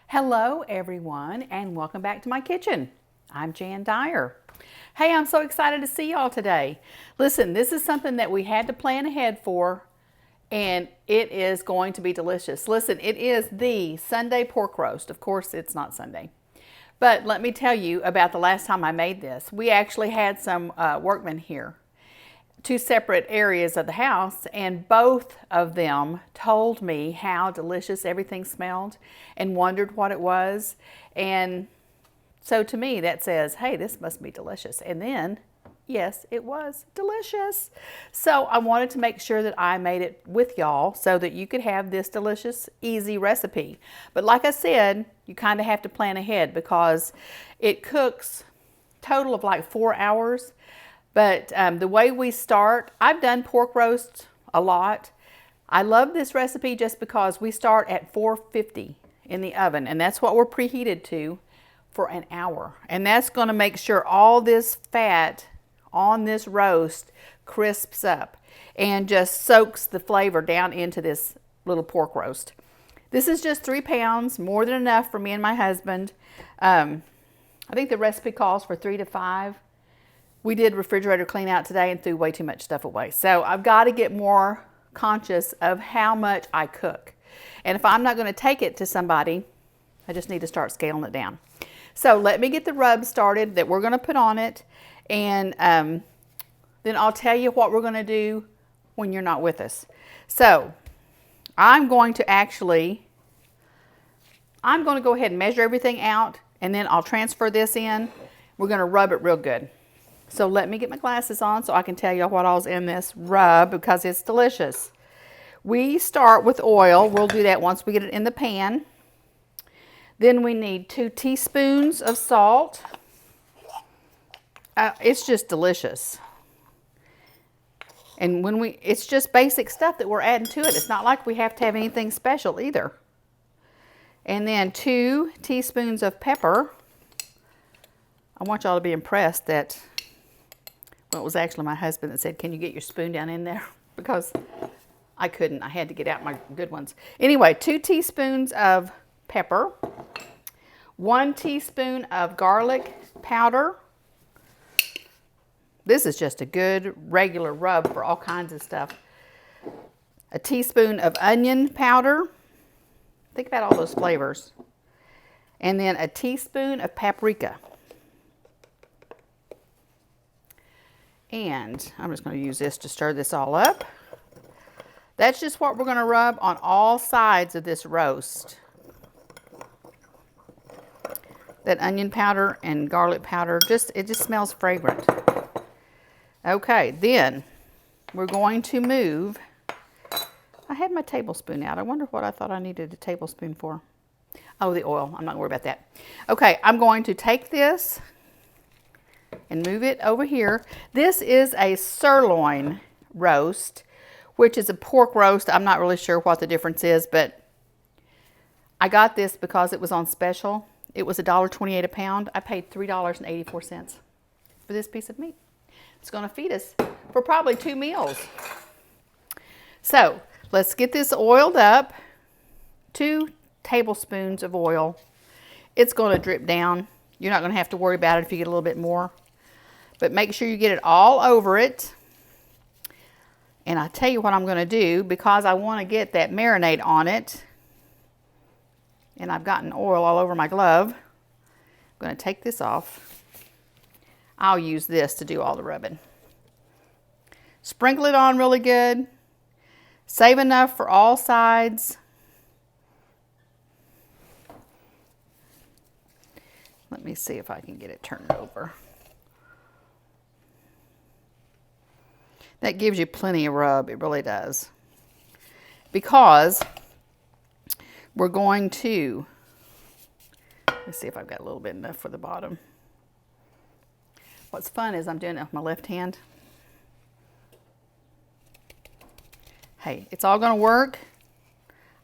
Hello everyone and welcome back to my kitchen. I'm Jan Dyer. Hey, I'm so excited to see y'all today. Listen, this is something that we had to plan ahead for and it is going to be delicious. Listen, it is the Sunday pork roast. Of course, it's not Sunday. But let me tell you about the last time I made this. We actually had some workmen here, two separate areas of the house, and both of them told me how delicious everything smelled and wondered what it was. And so to me that says, hey, this must be delicious. And then yes, it was delicious. So I wanted to make sure that I made it with y'all so that you could have this delicious, easy recipe. But like I said, you kind of have to plan ahead because it cooks total of like 4 hours. But the way we start, I've done pork roast a lot. I love this recipe just because we start at 450 in the oven, and that's what we're preheated to for an hour. And that's going to make sure all this fat on this roast crisps up and just soaks the flavor down into this little pork roast. This is just 3 pounds, more than enough for me and my husband. I think the recipe calls for 3 to 5. We did refrigerator clean out today and threw way too much stuff away. So I've got to get more conscious of how much I cook. And if I'm not going to take it to somebody, I just need to start scaling it down. So let me get the rub started that we're going to put on it. And then I'll tell you what we're going to do when you're not with us. So I'm going to go ahead and measure everything out, and then I'll transfer this in. We're going to rub it real good. So let me get my glasses on so I can tell you what all's in this rub because it's delicious. We start with oil. We'll do that once we get it in the pan. Then we need 2 teaspoons of salt. It's just delicious. And it's just basic stuff that we're adding to it. It's not like we have to have anything special either. And then 2 teaspoons of pepper. I want y'all to be impressed that, well, it was actually my husband that said, can you get your spoon down in there? Because I couldn't. I had to get out my good ones. Anyway, 2 teaspoons of pepper. 1 teaspoon of garlic powder. This is just a good regular rub for all kinds of stuff. A teaspoon of onion powder. Think about all those flavors. And then a teaspoon of paprika. And I'm just going to use this to stir this all up. That's just what we're going to rub on all sides of this roast. That onion powder and garlic powder, it just smells fragrant. Okay, then we're going to move. I had my tablespoon out. I wonder what I thought I needed a tablespoon for. Oh, the oil. I'm not going to worry about that. Okay, I'm going to take this and move it over here. This is a sirloin roast, which is a pork roast. I'm not really sure what the difference is, but I got this because it was on special. It was $1.28 a pound. I paid $3.84 for this piece of meat. It's going to feed us for probably 2 meals. So let's get this oiled up. 2 tablespoons of oil. It's going to drip down. You're not going to have to worry about it if you get a little bit more. But make sure you get it all over it. And I tell you what I'm going to do, because I want to get that marinade on it. And I've gotten oil all over my glove. I'm going to take this off. I'll use this to do all the rubbing. Sprinkle it on really good. Save enough for all sides. Let me see if I can get it turned over. That gives you plenty of rub, it really does. Because we're going to, let's see if I've got a little bit enough for the bottom. What's fun is I'm doing it with my left hand. Hey, it's all going to work.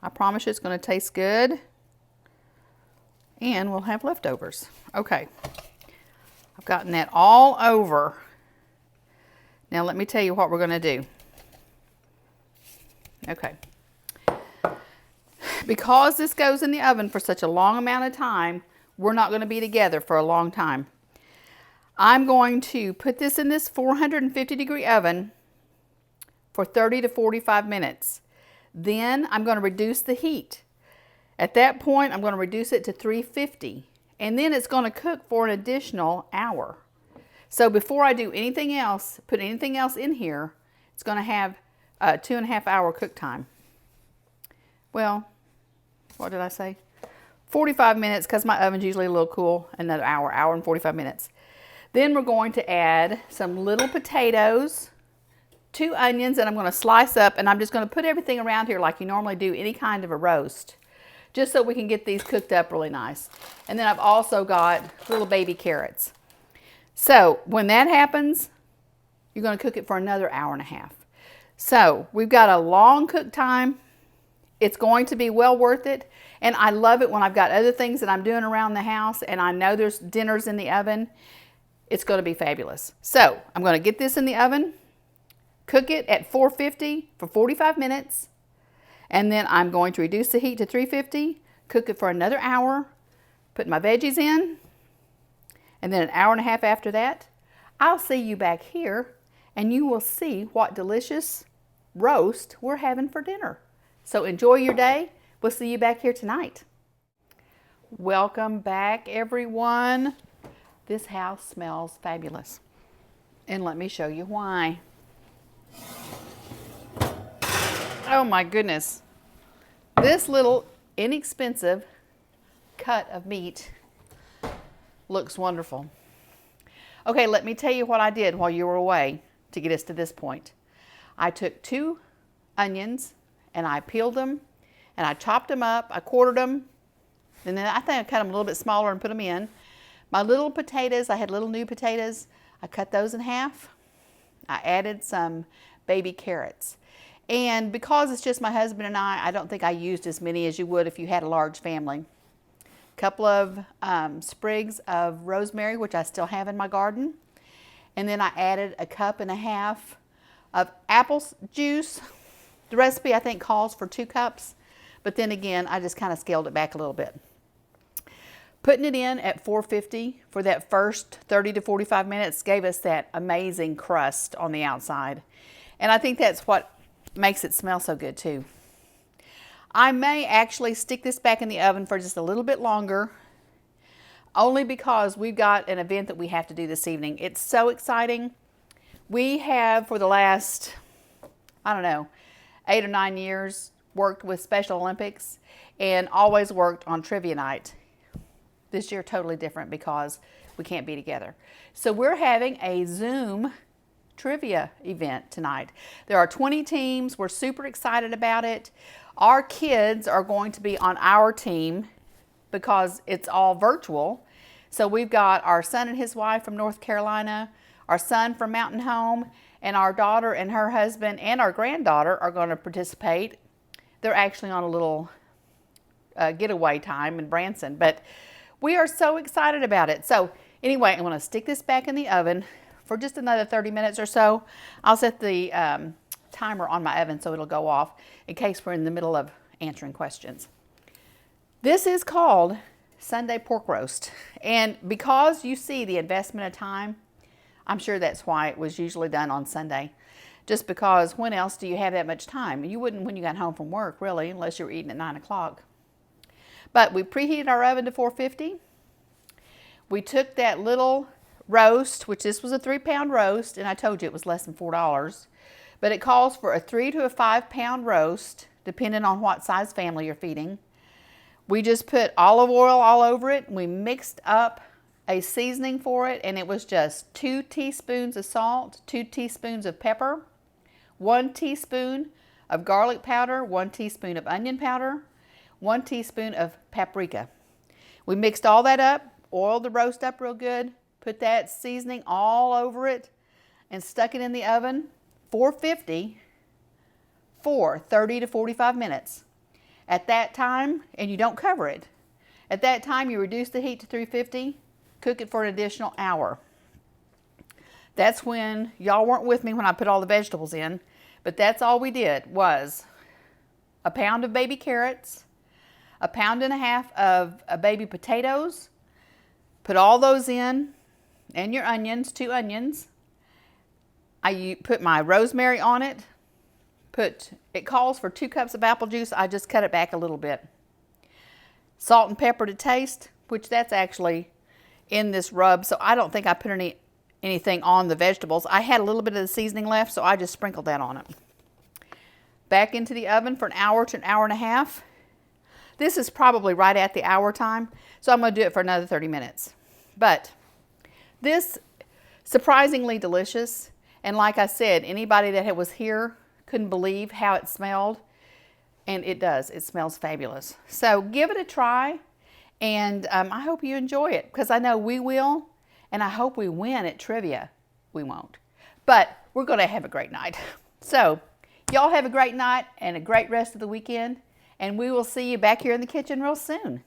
I promise you it's going to taste good. And we'll have leftovers. Okay, I've gotten that all over. Now let me tell you what we're going to do. Okay, because this goes in the oven for such a long amount of time, we're not going to be together for a long time. I'm going to put this in this 450-degree oven for 30 to 45 minutes. Then I'm going to reduce the heat. At that point, I'm going to reduce it to 350. And then it's going to cook for an additional hour. So before I do anything else, put anything else in here, it's going to have a 2.5 hour cook time. Well, what did I say? 45 minutes, because my oven's usually a little cool. Another hour and 45 minutes. Then we're going to add some little potatoes, 2 onions that I'm going to slice up, and I'm just going to put everything around here like you normally do any kind of a roast, just so we can get these cooked up really nice. And then I've also got little baby carrots. So when that happens, you're going to cook it for another hour and a half. So we've got a long cook time. It's going to be well worth it. And I love it when I've got other things that I'm doing around the house and I know there's dinners in the oven. It's going to be fabulous. So I'm going to get this in the oven, cook it at 450 for 45 minutes. And then I'm going to reduce the heat to 350, cook it for another hour, put my veggies in, and then an hour and a half after that, I'll see you back here and you will see what delicious roast we're having for dinner. So enjoy your day. We'll see you back here tonight. Welcome back, everyone. This house smells fabulous. And let me show you why. Oh my goodness. This little inexpensive cut of meat looks wonderful. Okay, let me tell you what I did while you were away to get us to this point. I took 2 onions and I peeled them and I chopped them up, I quartered them, and then I think I cut them a little bit smaller and put them in. My little potatoes, I had little new potatoes, I cut those in half. I added some baby carrots. And because it's just my husband and I don't think I used as many as you would if you had a large family. A couple of sprigs of rosemary, which I still have in my garden. And then I added a 1.5 cups of apple juice. The recipe I think calls for 2 cups, but then again, I just kind of scaled it back a little bit. Putting it in at 450 for that first 30 to 45 minutes gave us that amazing crust on the outside. And I think that's what makes it smell so good too. I may actually stick this back in the oven for just a little bit longer, only because we've got an event that we have to do this evening. It's so exciting. We have, for the last, I don't know, 8 or 9 years, worked with Special Olympics and always worked on trivia night. This year totally different because we can't be together. So we're having a Zoom trivia event tonight. There are 20 teams. We're super excited about it. Our kids are going to be on our team because it's all virtual. So we've got our son and his wife from North Carolina, our son from Mountain Home, and our daughter and her husband and our granddaughter are going to participate. They're actually on a little getaway time in Branson, but we are so excited about it. So anyway, I'm going to stick this back in the oven for just another 30 minutes or so. I'll set the timer on my oven so it'll go off in case we're in the middle of answering questions. This is called Sunday pork roast. And because you see the investment of time, I'm sure that's why it was usually done on Sunday. Just because when else do you have that much time? You wouldn't when you got home from work, really, unless you were eating at 9 o'clock. But we preheated our oven to 450. We took that little roast, which this was a 3-pound roast, and I told you it was less than $4. But it calls for a 3 to a 5-pound roast, depending on what size family you're feeding. We just put olive oil all over it. We mixed up a seasoning for it, and it was just 2 teaspoons of salt, 2 teaspoons of pepper, 1 teaspoon of garlic powder, 1 teaspoon of onion powder, 1 teaspoon of paprika. We mixed all that up, oiled the roast up real good, put that seasoning all over it, and stuck it in the oven, 450, for 30 to 45 minutes. At that time, and you don't cover it, at that time you reduce the heat to 350, cook it for an additional hour. That's when, y'all weren't with me when I put all the vegetables in, but that's all we did was a pound of baby carrots, a pound and a half of baby potatoes. Put all those in, and your onions, 2 onions. I put my rosemary on it. It calls for 2 cups of apple juice. I just cut it back a little bit. Salt and pepper to taste, which that's actually in this rub, so I don't think I put anything on the vegetables. I had a little bit of the seasoning left, so I just sprinkled that on it. Back into the oven for an hour to an hour and a half. This is probably right at the hour time, so I'm going to do it for another 30 minutes. But this, surprisingly delicious, and like I said, anybody that was here couldn't believe how it smelled, and it does. It smells fabulous. So give it a try, and I hope you enjoy it, because I know we will, and I hope we win at trivia. We won't, but we're going to have a great night. So y'all have a great night and a great rest of the weekend, and we will see you back here in the kitchen real soon.